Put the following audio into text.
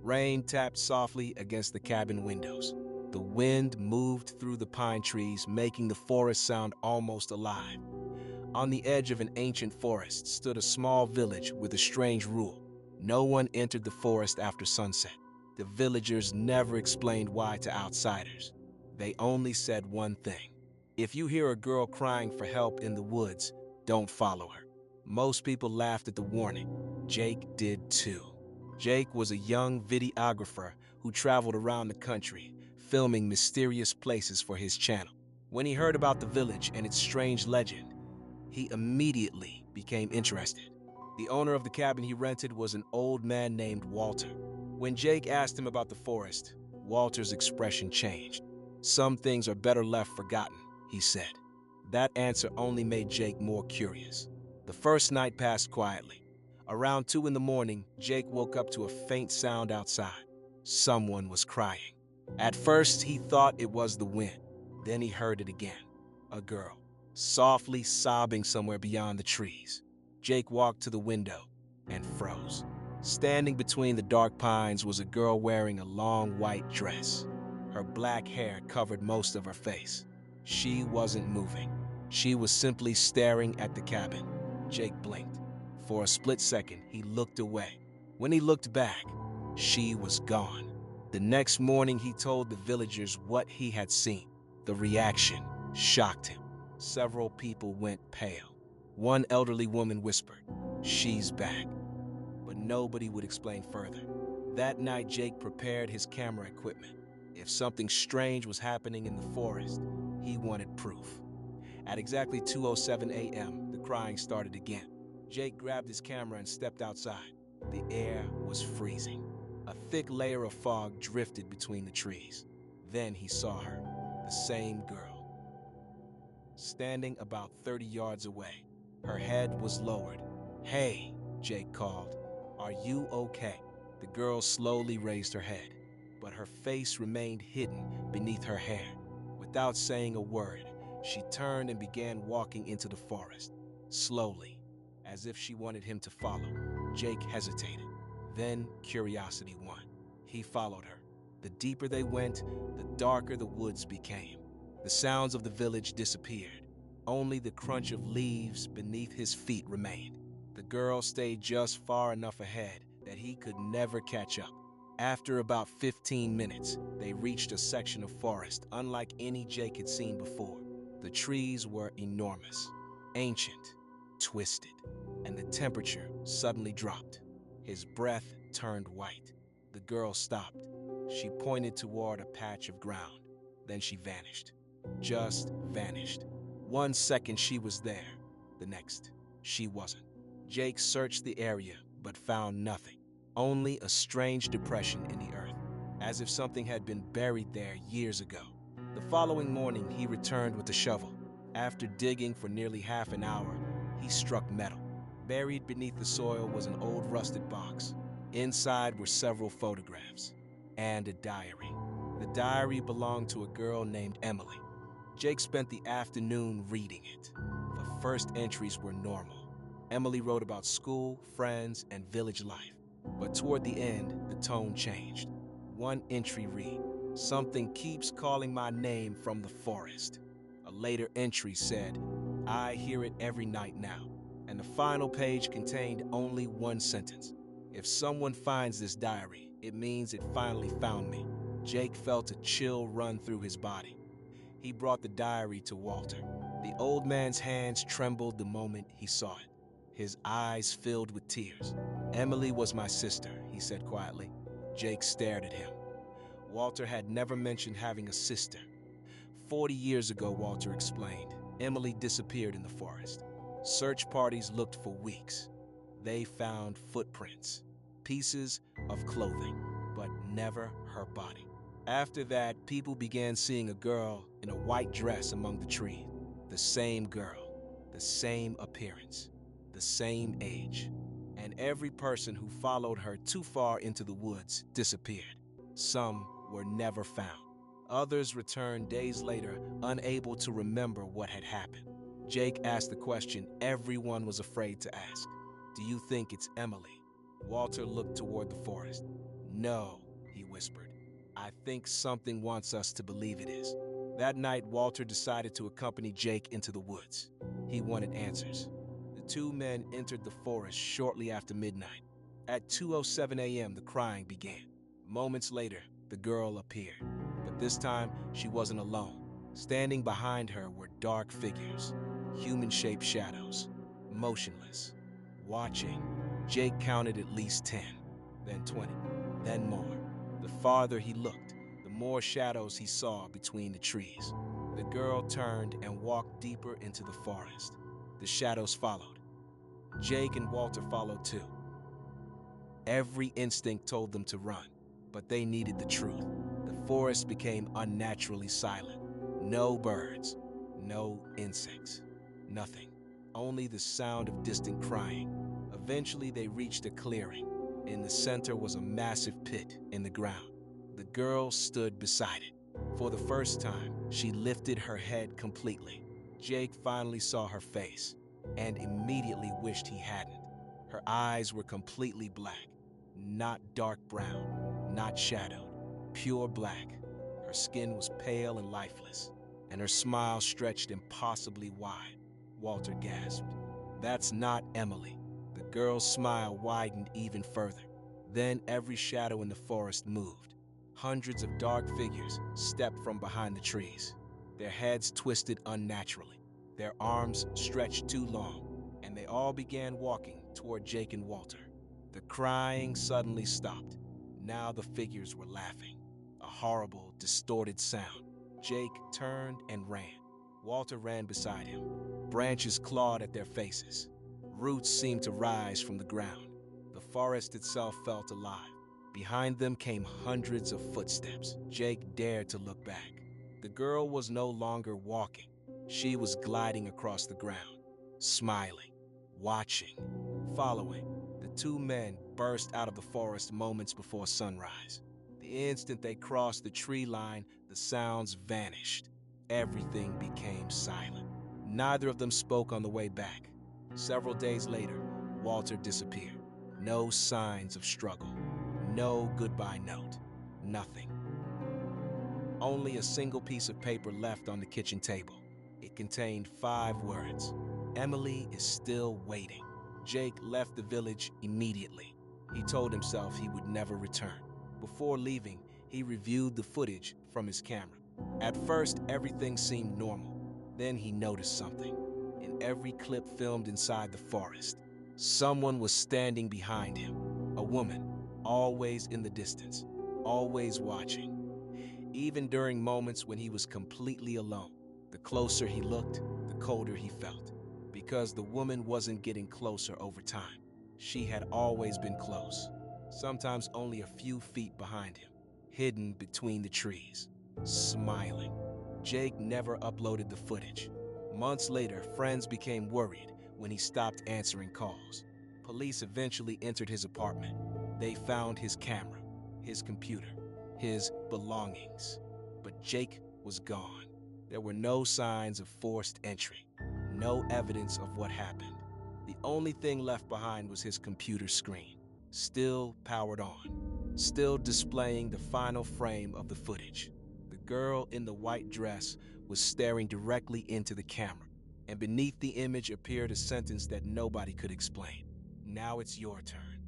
Rain tapped softly against the cabin windows. The wind moved through the pine trees, making the forest sound almost alive. On the edge of an ancient forest stood a small village with a strange rule. No one entered the forest after sunset. The villagers never explained why to outsiders. They only said one thing: if you hear a girl crying for help in the woods, don't follow her. Most people laughed at the warning. Jake did too. Jake was a young videographer who traveled around the country, filming mysterious places for his channel. When he heard about the village and its strange legend, he immediately became interested. The owner of the cabin he rented was an old man named Walter. When Jake asked him about the forest, Walter's expression changed. "Some things are better left forgotten," he said. That answer only made Jake more curious. The first night passed quietly. Around 2 in the morning, Jake woke up to a faint sound outside. Someone was crying. At first, he thought it was the wind. Then he heard it again. A girl, softly sobbing somewhere beyond the trees. Jake walked to the window and froze. Standing between the dark pines was a girl wearing a long white dress. Her black hair covered most of her face. She wasn't moving. She was simply staring at the cabin. Jake blinked. For a split second, he looked away. When he looked back, she was gone. The next morning, he told the villagers what he had seen. The reaction shocked him. Several people went pale. One elderly woman whispered, "She's back." But nobody would explain further. That night, Jake prepared his camera equipment. If something strange was happening in the forest, he wanted proof. At exactly 2:07 a.m., the crying started again. Jake grabbed his camera and stepped outside. The air was freezing. A thick layer of fog drifted between the trees. Then he saw her, the same girl, standing about 30 yards away. Her head was lowered. "Hey," Jake called. "Are you okay?" The girl slowly raised her head, but her face remained hidden beneath her hair. Without saying a word, she turned and began walking into the forest, slowly, as if she wanted him to follow. Jake hesitated. Then curiosity won. He followed her. The deeper they went, the darker the woods became. The sounds of the village disappeared. Only the crunch of leaves beneath his feet remained. The girl stayed just far enough ahead that he could never catch up. After about 15 minutes, they reached a section of forest unlike any Jake had seen before. The trees were enormous, ancient, twisted, and the temperature suddenly dropped. His breath turned white. The girl stopped. She pointed toward a patch of ground. Then she vanished. Just vanished. 1 second she was there. The next, she wasn't. Jake searched the area, but found nothing. Only a strange depression in the earth, as if something had been buried there years ago. The following morning, he returned with a shovel. After digging for nearly half an hour, he struck metal. Buried beneath the soil was an old rusted box. Inside were several photographs and a diary. The diary belonged to a girl named Emily. Jake spent the afternoon reading it. The first entries were normal. Emily wrote about school, friends, and village life. But toward the end, the tone changed. One entry read, "Something keeps calling my name from the forest." A later entry said, "I hear it every night now." And the final page contained only one sentence: "If someone finds this diary, it means it finally found me." Jake felt a chill run through his body. He brought the diary to Walter. The old man's hands trembled the moment he saw it. His eyes filled with tears. "Emily was my sister," he said quietly. Jake stared at him. Walter had never mentioned having a sister. 40 years ago, Walter explained, Emily disappeared in the forest. Search parties looked for weeks. They found footprints, pieces of clothing, but never her body. After that, people began seeing a girl in a white dress among the trees. The same girl, the same appearance, the same age. And every person who followed her too far into the woods disappeared. Some were never found. Others returned days later, unable to remember what had happened. Jake asked the question everyone was afraid to ask. "Do you think it's Emily?" Walter looked toward the forest. "No," he whispered. "I think something wants us to believe it is." That night, Walter decided to accompany Jake into the woods. He wanted answers. The two men entered the forest shortly after midnight. At 2:07 a.m., the crying began. Moments later, the girl appeared. But this time, she wasn't alone. Standing behind her were dark figures, human-shaped shadows, motionless, watching. Jake counted at least 10, then 20, then more. The farther he looked, the more shadows he saw between the trees. The girl turned and walked deeper into the forest. The shadows followed. Jake and Walter followed too. Every instinct told them to run, but they needed the truth. The forest became unnaturally silent. No birds, no insects, nothing. Only the sound of distant crying. Eventually, they reached a clearing. In the center was a massive pit in the ground. The girl stood beside it. For the first time, she lifted her head completely. Jake finally saw her face and immediately wished he hadn't. Her eyes were completely black, not dark brown, not shadowed, pure black. Her skin was pale and lifeless, and her smile stretched impossibly wide. Walter gasped. "That's not Emily." The girl's smile widened even further. Then every shadow in the forest moved. Hundreds of dark figures stepped from behind the trees. Their heads twisted unnaturally. Their arms stretched too long, and they all began walking toward Jake and Walter. The crying suddenly stopped. Now the figures were laughing. A horrible, distorted sound. Jake turned and ran. Walter ran beside him. Branches clawed at their faces. Roots seemed to rise from the ground. The forest itself felt alive. Behind them came hundreds of footsteps. Jake dared to look back. The girl was no longer walking. She was gliding across the ground, smiling, watching, following. The two men burst out of the forest moments before sunrise. The instant they crossed the tree line, the sounds vanished. Everything became silent. Neither of them spoke on the way back. Several days later, Walter disappeared. No signs of struggle. No goodbye note. Nothing. Only a single piece of paper left on the kitchen table. It contained 5 words. "Emily is still waiting." Jake left the village immediately. He told himself he would never return. Before leaving, he reviewed the footage from his camera. At first, everything seemed normal. Then he noticed something. In every clip filmed inside the forest, someone was standing behind him. A woman, always in the distance, always watching. Even during moments when he was completely alone, the closer he looked, the colder he felt. Because the woman wasn't getting closer over time. She had always been close, sometimes only a few feet behind him, hidden between the trees, smiling. Jake never uploaded the footage. Months later, friends became worried when he stopped answering calls. Police eventually entered his apartment. They found his camera, his computer, his belongings. But Jake was gone. There were no signs of forced entry, no evidence of what happened. The only thing left behind was his computer screen, still powered on, still displaying the final frame of the footage. The girl in the white dress was staring directly into the camera, and beneath the image appeared a sentence that nobody could explain. "Now it's your turn."